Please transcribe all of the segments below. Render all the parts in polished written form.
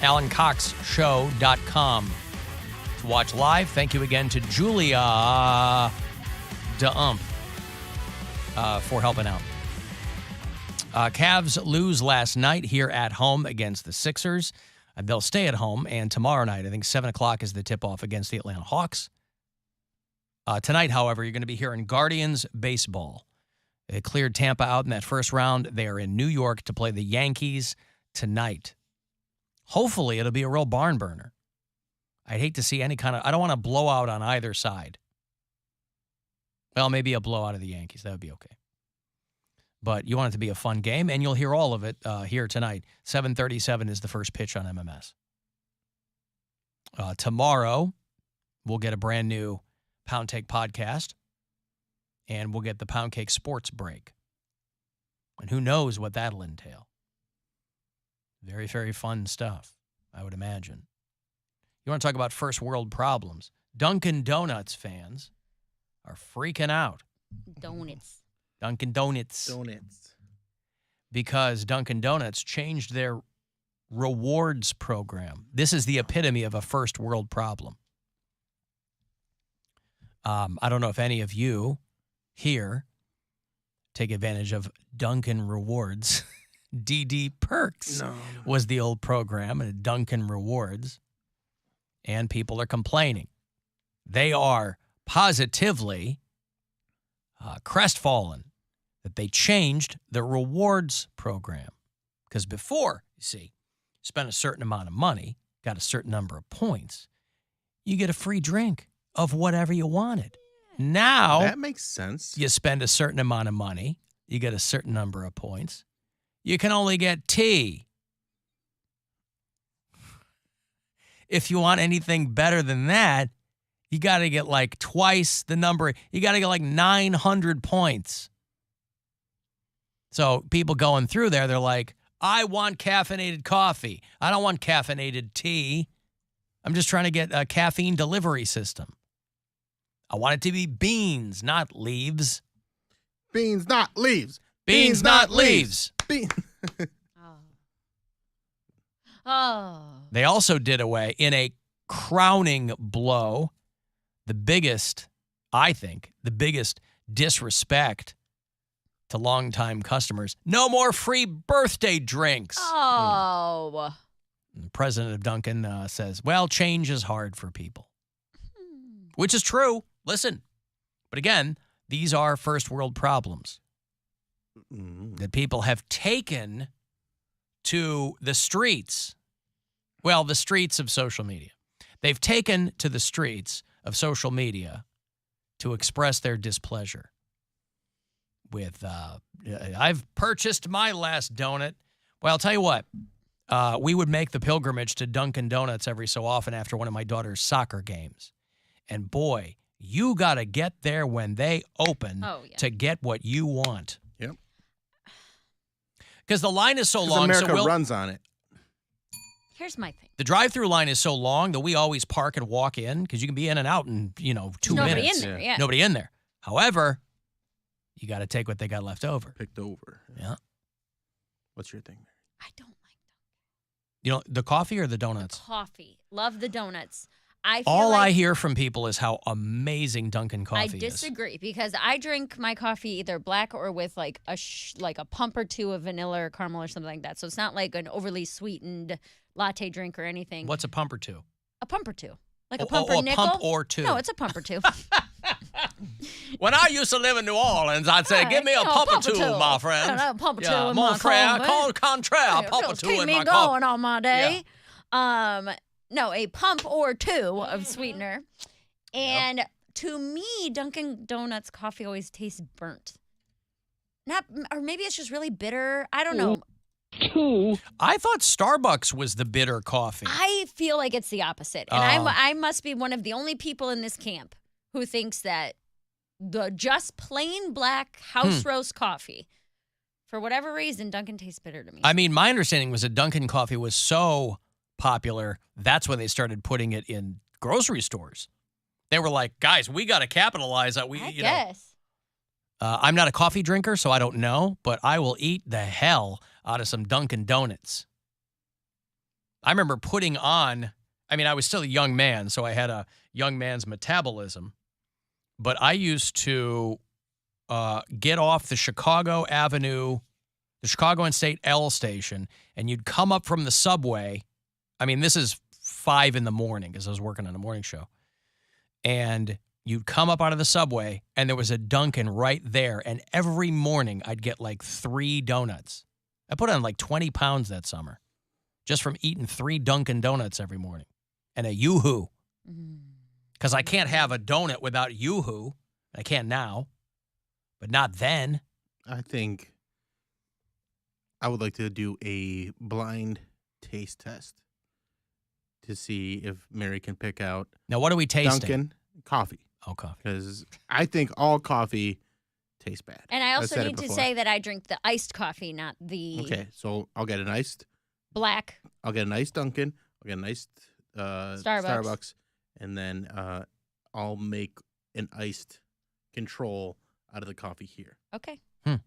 AlanCoxShow.com to watch live. Thank you again to Julia DeUmp for helping out. Cavs lose last night here at home against the Sixers. They'll stay at home, and tomorrow night, I think 7 o'clock is the tip-off against the Atlanta Hawks. Tonight, however, you're going to be hearing Guardians baseball. They cleared Tampa out in that first round. They are in New York to play the Yankees tonight. Hopefully, it'll be a real barn burner. I'd hate to see any kind of... I don't want a blowout on either side. Well, maybe a blowout of the Yankees. That would be okay. But you want it to be a fun game, and you'll hear all of it here tonight. 7:37 is the first pitch on MMS. Tomorrow, we'll get a brand new Poundcake podcast, and we'll get the Poundcake Sports Break. And who knows what that'll entail. Very, very fun stuff, I would imagine. You want to talk about first world problems. Dunkin Donuts fans are freaking out. Donuts. Dunkin Donuts. Because Dunkin Donuts changed their rewards program. This is the epitome of a first world problem. I don't know if any of you here take advantage of Dunkin Rewards. DD Perks was the old program, and Dunkin Rewards. And people are complaining. They are positively crestfallen that they changed the rewards program. Because before, you see, spent a certain amount of money, got a certain number of points, you get a free drink of whatever you wanted. Now, that makes sense. You spend a certain amount of money, you get a certain number of points. You can only get tea. If you want anything better than that, you got to get like twice the number. You got to get like 900 points. So people going through there, they're like, I want caffeinated coffee. I don't want caffeinated tea. I'm just trying to get a caffeine delivery system. I want it to be beans, not leaves. Beans, not leaves. Beans, not leaves. They also did away, in a crowning blow, the biggest, I think, the biggest disrespect to longtime customers. No more free birthday drinks. Oh. The president of Dunkin' says, well, change is hard for people. Which is true. Listen. But again, these are first world problems that people have taken to the streets. Well, the streets of social media. They've taken to the streets of social media to express their displeasure with, I've purchased my last donut. Well, I'll tell you what. We would make the pilgrimage to Dunkin' Donuts every so often after one of my daughter's soccer games. And boy, you got to get there when they open to get what you want. Yep. Because the line is so long. America runs on it. Here's my thing. The drive-through line is so long that we always park and walk in because you can be in and out in, 2 minutes. Nobody in there, yeah. Nobody in there. However, you got to take what they got left over. Picked over. Yeah. What's your thing? I don't like donuts. You know, the coffee or the donuts? The coffee. Love the donuts. I hear from people is how amazing Dunkin' coffee is. I disagree because I drink my coffee either black or with like a pump or two of vanilla or caramel or something like that. So it's not like an overly sweetened latte drink or anything. What's a pump or two? A pump or two. Like a pump or nickel. A pump or two. No, it's a pump or two. When I used to live in New Orleans, I'd say, give me a pump or two, my friend. A pump or two in mon my frère, coffee. contraire, a pump or two in my Keep me coffee. going on my day. Yeah. No, a pump or two of sweetener. And to me, Dunkin' Donuts coffee always tastes burnt. Or maybe it's just really bitter. I don't know. I thought Starbucks was the bitter coffee. I feel like it's the opposite. And I must be one of the only people in this camp who thinks that the just plain black house roast coffee, for whatever reason, Dunkin' tastes bitter to me. I mean, my understanding was that Dunkin' coffee was so popular, that's when they started putting it in grocery stores. They were like, guys, we got to capitalize on I guess. I'm not a coffee drinker, so I don't know, but I will eat the hell out of some Dunkin' Donuts. I remember putting on, I mean, I was still a young man, so I had a young man's metabolism. But I used to get off the Chicago and State L station, and you'd come up from the subway. I mean, this is 5 in the morning because I was working on a morning show. And you'd come up out of the subway, and there was a Dunkin' right there. And every morning, I'd get like 3 donuts. I put on like 20 pounds that summer just from eating 3 Dunkin' Donuts every morning and a Yoo-Hoo. Because I can't have a donut without Yoo-Hoo. I can now, but not then. I think I would like to do a blind taste test to see if Mary can pick out Now, what are we tasting? Dunkin' coffee. Oh, coffee. Because I think all coffee tastes bad. And I I've also said it need to before. say that I drink the iced coffee, not the Okay, so I'll get an iced. black. I'll get an iced Dunkin'. I'll get an iced Starbucks, and then I'll make an iced control out of the coffee here, Okay. and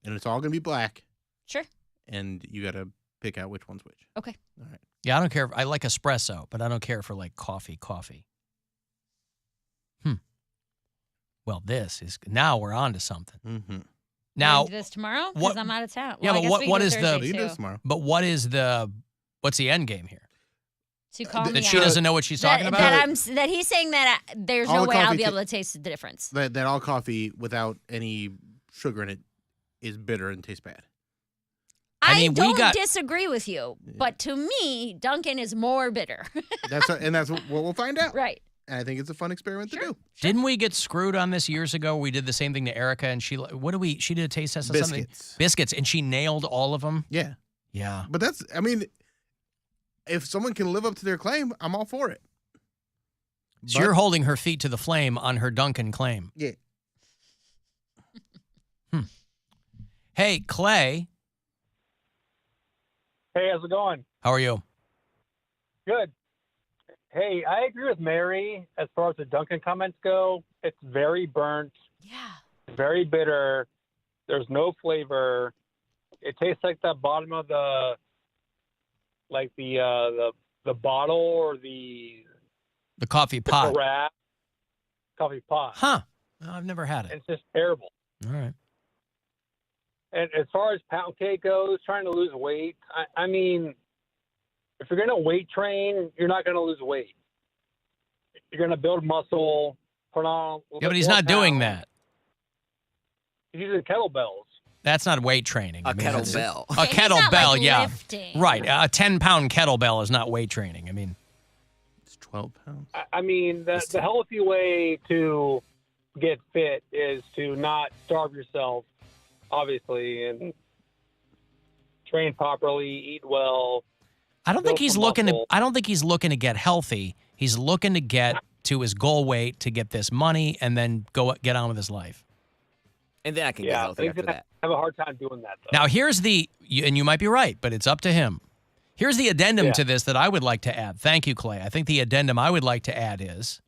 it's all gonna be black. Sure. And you gotta pick out which one's which. Okay. All right. Yeah, I don't care. I like espresso, but I don't care for like coffee. Well, now we're on to something. Mm-hmm. Now, Do this tomorrow because what- I'm out of town. yeah, Well, I but guess what- we what do is the- Thursday, You do too. this tomorrow. but what's the end game here? To call that me That she out. doesn't know what she's that, talking about? that he's saying that there's All no the way I'll coffee be ta- able to taste the difference. That all coffee without any sugar in it is bitter and tastes bad. I I mean, we don't got- disagree with you, but to me, Dunkin' is more bitter. That's what we'll find out. Right. And I think it's a fun experiment to do. Didn't we get screwed on this years ago? We did the same thing to Erica, and she did a taste test of something. Biscuits, and she nailed all of them. Yeah, Yeah. but if someone can live up to their claim, I'm all for it. So you're holding her feet to the flame on her Dunkin' claim. Yeah. Hey, Clay, Hey, how's it going? how are you? Good. Hey, I agree with Mary as far as the Dunkin' comments go. It's very burnt, Yeah. very bitter. There's no flavor. It tastes like the bottom of the bottle or the The coffee pot. carafe coffee pot. Huh. No, I've never had it. It's just terrible. All right. And as far as Poundcake goes, trying to lose weight, I mean, if you're going to weight train, you're not going to lose weight. You're going to build muscle, put on. Yeah, but he's not doing that. He's using kettlebells. That's not weight training. A that's- kettlebell. A Okay, he's not, kettlebell, like, yeah. lifting. Right. A 10-pound kettlebell is not weight training. I mean, It's 12 pounds. I mean, the healthy way to get fit is to not starve yourself, obviously, and train properly, eat well. I don't think Build he's some looking to. muscle. I don't think he's looking to get healthy. He's looking to get to his goal weight to get this money and then get on with his life. And then I can get Yeah, healthy he's after gonna that. have a hard time doing that, though. Now, here's and you might be right, but it's up to him. Here's the addendum Yeah. to this that I would like to add. Thank you, Clay. I think the addendum I would like to add is,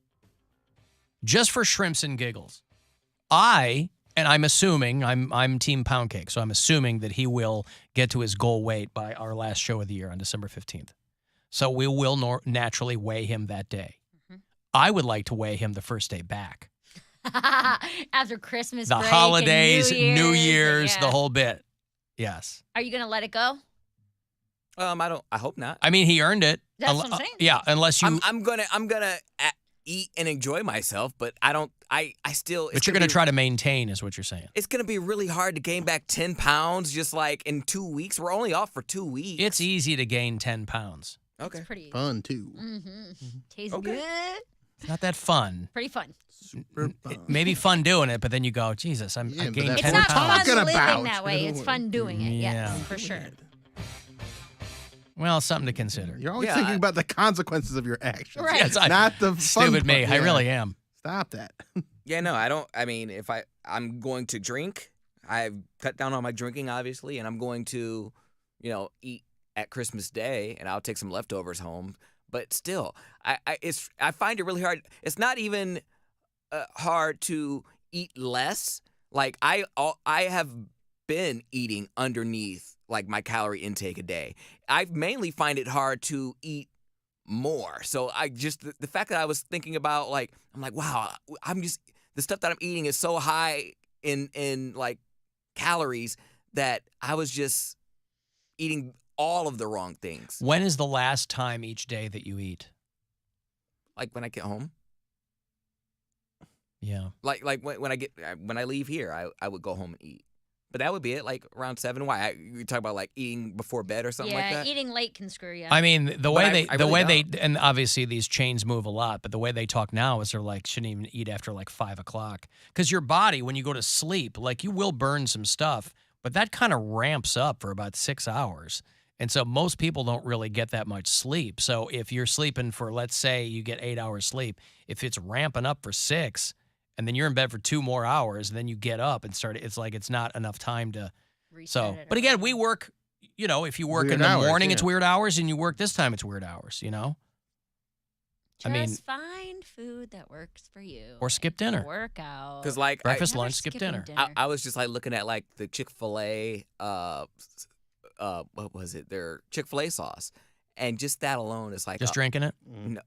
just for shrimps and giggles, and I'm assuming, I'm Team Poundcake, so I'm assuming that he will get to his goal weight by our last show of the year on December 15th. So we will naturally weigh him that day. Mhm. I would like to weigh him the first day back. After Christmas The break and holidays, New Year's, yeah. the whole bit. Yes. Are you going to let it go? I hope not. I mean, he earned it. That's what I'm saying. Yeah, unless you. I'm gonna eat and enjoy myself, but I don't. I still. But you're going to try to maintain, is what you're saying. It's gonna be really hard to gain back 10 pounds just like in 2 weeks. We're only off for 2 weeks. It's easy to gain 10 pounds. okay. It's pretty. Fun, too. Tastes Okay. good. It's not that fun. Pretty fun. Super fun. It may be fun doing it, but then you go, Jesus, I Yeah, but gained that's It's 10 not we're fun pounds. talking living about. that way. It's fun doing it. Yeah. Yes, for sure. Well, something to consider. You're always Yeah, thinking I- about the consequences of your actions. Right. Yes, Not the fun Stupid me. part. I Yeah. really am. Stop that. Yeah, no, I don't. I mean, if I'm going to drink, I've cut down on my drinking, obviously, and I'm going to, eat at Christmas Day, and I'll take some leftovers home. But still, I find it really hard. It's not even hard to eat less. Like I have been eating underneath like my calorie intake a day. I mainly find it hard to eat more. So I just the fact that I was thinking about like I'm like, wow, the stuff that I'm eating is so high in like calories that I was just eating all of the wrong things. When is the last time each day that you eat? Like when I get home. Yeah. Like when I leave here, I would go home and eat. But that would be it, like around 7. Why? You talk about like eating before bed or something like that? Yeah, eating late can screw you. I mean, the way really they, and obviously these chains move a lot, but the way they talk now is they're like, shouldn't even eat after like 5 o'clock. Because your body, when you go to sleep, like you will burn some stuff, but that kind of ramps up for about 6 hours. And so most people don't really get that much sleep. So if you're sleeping for, let's say you get 8 hours sleep, if it's ramping up for 6, and then you're in bed for 2 more hours, and then you get up and start. It's like it's not enough time to. Reset it but or again, whatever. we work. You know, if you work Weird in the hours, morning, yeah. it's weird hours, and you work this time, it's weird hours. You know, I mean- Just find food that works for you. or skip dinner. Work out. Because like Breakfast, Never lunch, skip skipping dinner. I was just like looking at like the Chick-fil-A, what was it? Their Chick-fil-A sauce, and just that alone is like Just drinking it.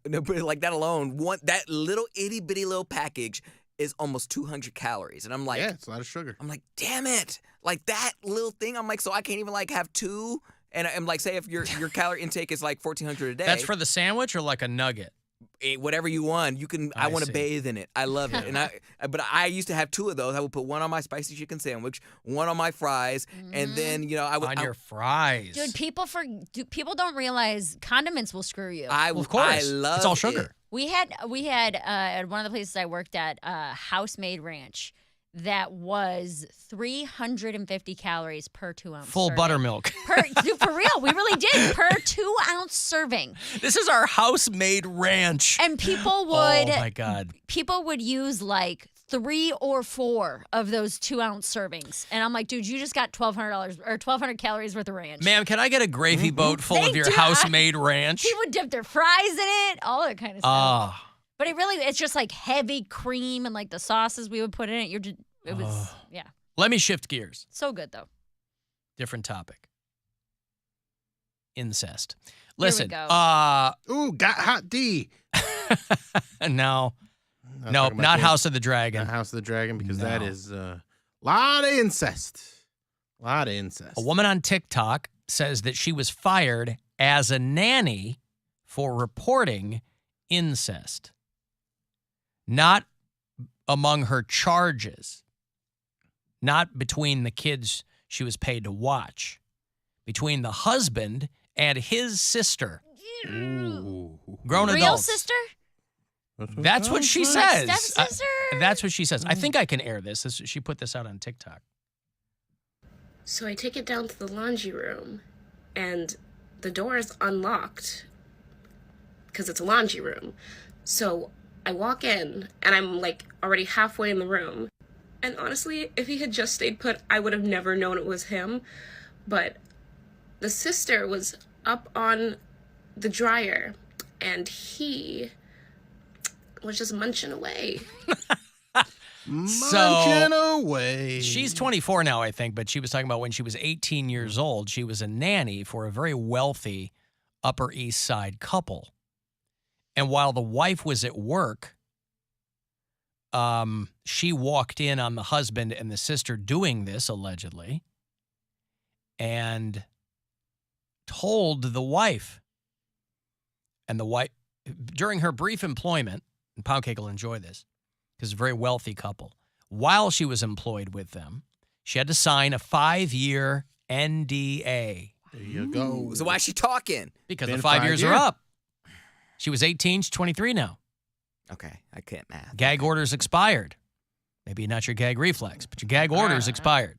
no, but like that alone, that little itty bitty little package is almost 200 calories, and I'm like, Yeah, it's a lot of sugar. I'm like, damn it, like that little thing. I'm like, so I can't even like have 2, and I'm like, say if your calorie intake is like 1,400 a day, That's for the sandwich or like a nugget. whatever you want. You can. I want to see. bathe in it. I love it. But I used to have 2 of those. I would put one on my spicy chicken sandwich, one on my fries, and then I would. On your fries. Dude, people don't realize condiments will screw you. I, Well, of course. I love It's all it. sugar. We had at one of the places I worked at, house-made ranch that was 350 calories per 2-ounce Full serving. buttermilk. Dude, for real, we really did. Per 2-ounce serving. This is our house-made ranch. And people Oh would my God. use like 3 or 4 of those 2-ounce servings. And I'm like, dude, you just got $1,200 or 1,200 calories worth of ranch. Ma'am, can I get a gravy boat full They of your do. house-made ranch? He would dip their fries in it, all that kind of stuff. Ah. But it's just like heavy cream and like the sauces we would put in it. It was, yeah, Let me shift gears. so good though. Different topic. Incest. Here we Listen, go. Ooh, got hot D. no, Not nope, talking about not the- House of the Dragon. Not House of the Dragon, because that No. is a lot of incest. A lot of incest. A woman on TikTok says that she was fired as a nanny for reporting incest. Not among her charges, not between the kids she was paid to watch, between the husband and his sister, Ooh. grown Real adults. sister? That's what she Like says. stepsister? That's what she says. I think I can air this. She put this out on TikTok. So I take it down to the laundry room, and the door is unlocked because it's a laundry room. So I walk in, and I'm like already halfway in the room. And honestly, if he had just stayed put, I would have never known it was him. But the sister was up on the dryer, and he was just munching away. Munching away. She's 24 now, I think, but she was talking about when she was 18 years old, she was a nanny for a very wealthy Upper East Side couple. And while the wife was at work, she walked in on the husband and the sister doing this, allegedly, and told the wife. And the wife, during her brief employment, and Poundcake will enjoy this, because it's a very wealthy couple, while she was employed with them, she had to sign a 5-year NDA. There you go. So why is she talking? Because Been the 5 5 years are years. up. She was 18, she's 23 now. Okay, I can't math. Gag orders expired. Maybe not your gag reflex, but your gag orders expired.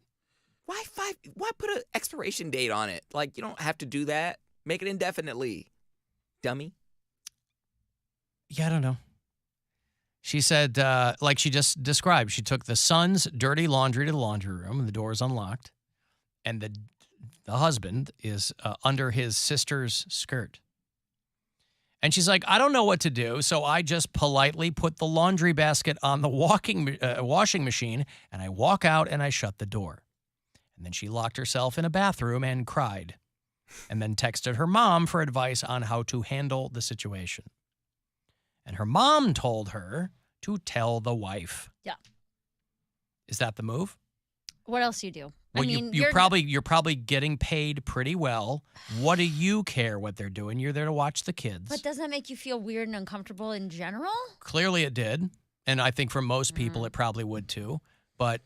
Why 5? Why put an expiration date on it? Like, you don't have to do that. Make it indefinitely, dummy. Yeah, I don't know. She said, like she just described, she took the son's dirty laundry to the laundry room, and the door is unlocked, and the husband is under his sister's skirt. And she's like, I don't know what to do, so I just politely put the laundry basket on the washing machine, and I walk out and I shut the door. And then she locked herself in a bathroom and cried, and then texted her mom for advice on how to handle the situation. And her mom told her to tell the wife. Yeah. Is that the move? What else do you do? Well, I mean, you're probably getting paid pretty well. What do you care what they're doing? You're there to watch the kids. But doesn't that make you feel weird and uncomfortable in general? Clearly it did. And I think for most people it probably would too. But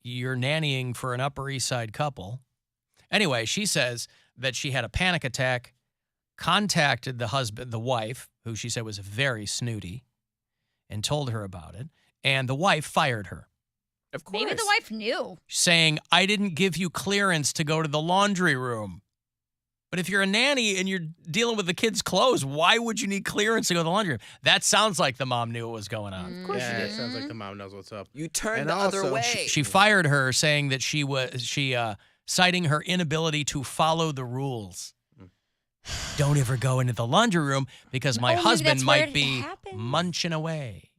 you're nannying for an Upper East Side couple. Anyway, she says that she had a panic attack, contacted the wife, who she said was very snooty, and told her about it. And the wife fired her. Of course. Maybe the wife knew. Saying, I didn't give you clearance to go to the laundry room. But if you're a nanny and you're dealing with the kids' clothes, why would you need clearance to go to the laundry room? That sounds like the mom knew what was going on. Of course she did. It sounds like the mom knows what's up. You turned And the other also, way. She fired her, saying that she citing her inability to follow the rules. Don't ever go into the laundry room because my maybe husband that's where might it be happens. munching away.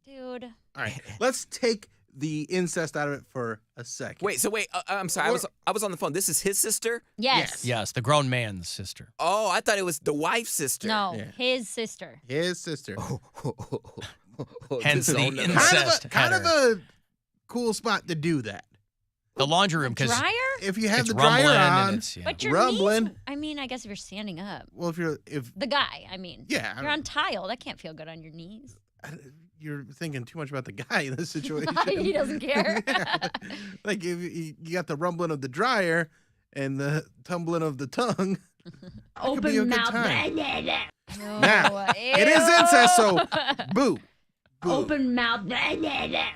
Dude. All right, let's take the incest out of it for a second. Wait, I'm sorry. I was on the phone. This is his sister? Yes. Yes, the grown man's sister. Oh, I thought it was the wife's sister. No, Yeah. his sister. His sister. Hence This is the all no- incest. Kind of header. a cool spot to do that. The laundry room, because Dryer? If you have it's the dryer rumbling on, and it's, But your Rumbling. knees, I mean, I guess if you're standing up. well, if The guy, I mean. yeah, You're on tile. That can't feel good on your knees. you're thinking too much about the guy in this situation. He doesn't care. Yeah. Like if you got the rumbling of the dryer and the tumbling of the tongue. Could be a Open good mouth. time. No, Now, it is incest, so boo. Boo. Open mouth.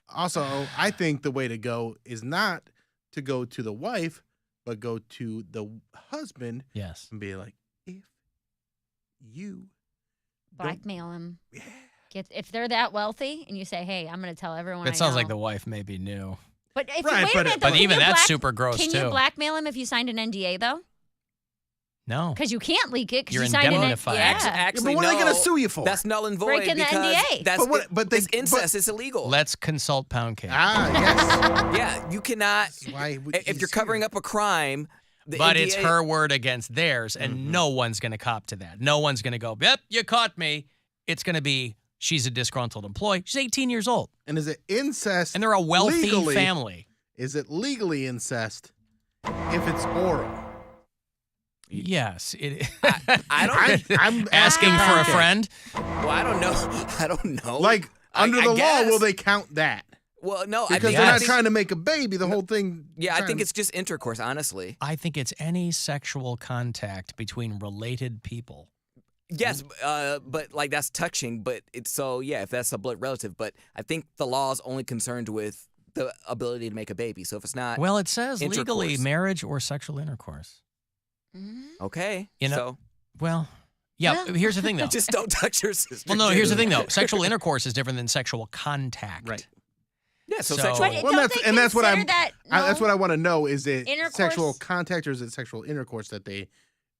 Also, I think the way to go is not to go to the wife, but go to the husband yes. and be like, if you Blackmail him. Yeah. If they're that wealthy and you say, hey, I'm going to tell everyone. It I sounds know. like the wife maybe knew. But if Right, wait but- a minute, but though, can even you that's super gross, Can too. you blackmail him if you signed an NDA though? No. Because you can't leak it because You're you signed an indemnified. NDA. Actually, but what are they no. going to sue you for? That's null and void Breaking the because NDA. that's But it's incest. It's illegal. Let's consult Poundcake. yes. Yeah, you cannot. That's why If you're covering up a crime, the But NDA, it's her word against theirs, and Mm-hmm. no one's going to cop to that. No one's going to go, yep, you caught me. It's going to be, she's a disgruntled employee. She's 18 years old, And is it incest? and they're a wealthy legally? family. Is it legally incest if it's oral? Yes. I don't. I'm asking for a Okay. friend. Well, I don't know. I don't know. Like, under I the law, guess. will they count that? Well, no, Because think- they're not Yes. trying to make a baby. The whole thing. Yeah, I think it's just intercourse. Honestly, I think it's any sexual contact between related people. yes, but like that's touching. But it's so yeah, if that's a blood relative. But I think the law is only concerned with the ability to make a baby. So if it's not Well, it says legally Intercourse. marriage or sexual intercourse. okay, You know- so Well, yeah, here's the thing, though. just don't touch your sister. Well, no, here's the dude. thing, though. Sexual intercourse is different than sexual contact. Right. Yeah, so So- sexual. But Well, don't that's- they and that's what consider I'm- that, That's no? what I want to know. Is it Intercourse? sexual contact or is it sexual intercourse that they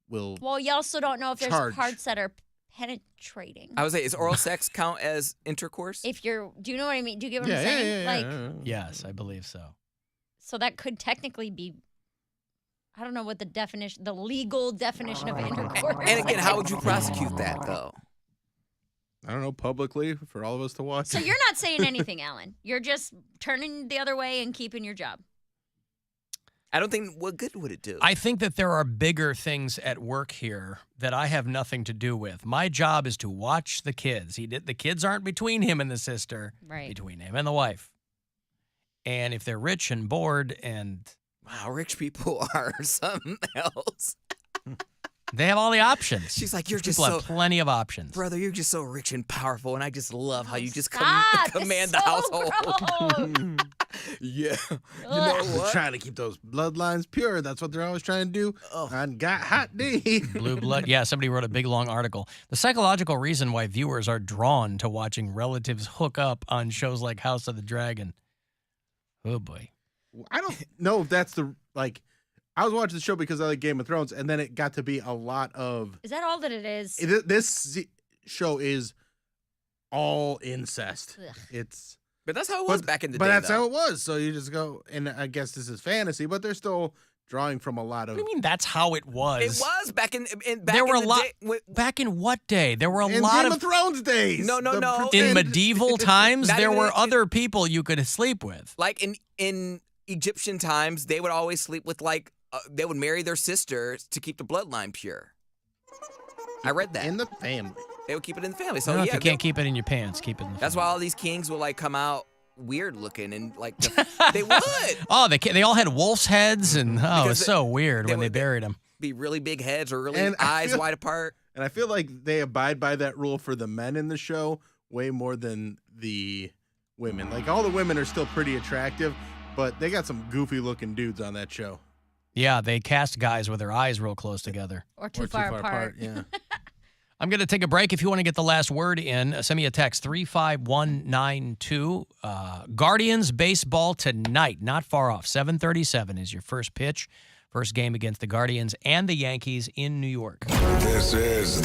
will? Well, you also don't know if there's Charge. parts that are penetrating. I would say, is oral sex count as intercourse? If you're, do you know what I mean? Do you get what Yeah, I'm yeah, saying? yeah, Like, yeah. Yes, I believe so. so that could technically be. I don't know what the legal definition of intercourse. And again, how would you prosecute that though? I don't know, publicly for all of us to watch. So you're not saying anything, Alan. You're just turning the other way and keeping your job. I don't think. What good would it do? I think that there are bigger things at work here that I have nothing to do with. My job is to watch the kids. The kids aren't between him and the sister, Right. between him and the wife. And if they're rich and bored and Wow, rich people are something else. they have all the options. She's like, you're just People so, have plenty of options. brother, you're just so rich and powerful, and I just love how you just Stop. command It's the so household. gross. Yeah, you Ugh. know They're what? trying to keep those bloodlines pure. That's what they're always trying to do. Oh. On Got Hot D. Blue blood. Yeah, somebody wrote a big long article. The psychological reason why viewers are drawn to watching relatives hook up on shows like House of the Dragon. Oh boy. I don't know if that's like. I was watching the show because I like Game of Thrones, and then it got to be a lot of. Is that all that it is? This show is all incest. Ugh. It's But that's how it was back in the day. But that's though. how it was. So you just go, and I guess this is fantasy, but they're still drawing from a lot of. What do you mean that's how it was? It was back in there were in a the lot. day. Back in what day? There were a in lot Game of Thrones days. No. in medieval times. Not There even were in- other people you could sleep with. Like in Egyptian times, they would always sleep with they would marry their sister to keep the bloodline pure. I read that. In the family. They would keep it in the family. So No, yeah, if you can't keep it in your pants, keep it in the that's family. why all these kings will come out weird looking and they would Oh, they all had wolf's heads, and it was so weird when they would- buried them. be really big heads or really And I eyes feel- wide apart. And I feel like they abide by that rule for the men in the show way more than the women. Like, all the women are still pretty attractive, but they got some goofy looking dudes on that show. Yeah, they cast guys with their eyes real close together. Or too far apart. Yeah. I'm going to take a break. If you want to get the last word in, send me a text, 35192. Guardians baseball tonight, not far off. 7:37 is your first pitch. First game against the Guardians and the Yankees in New York. This is the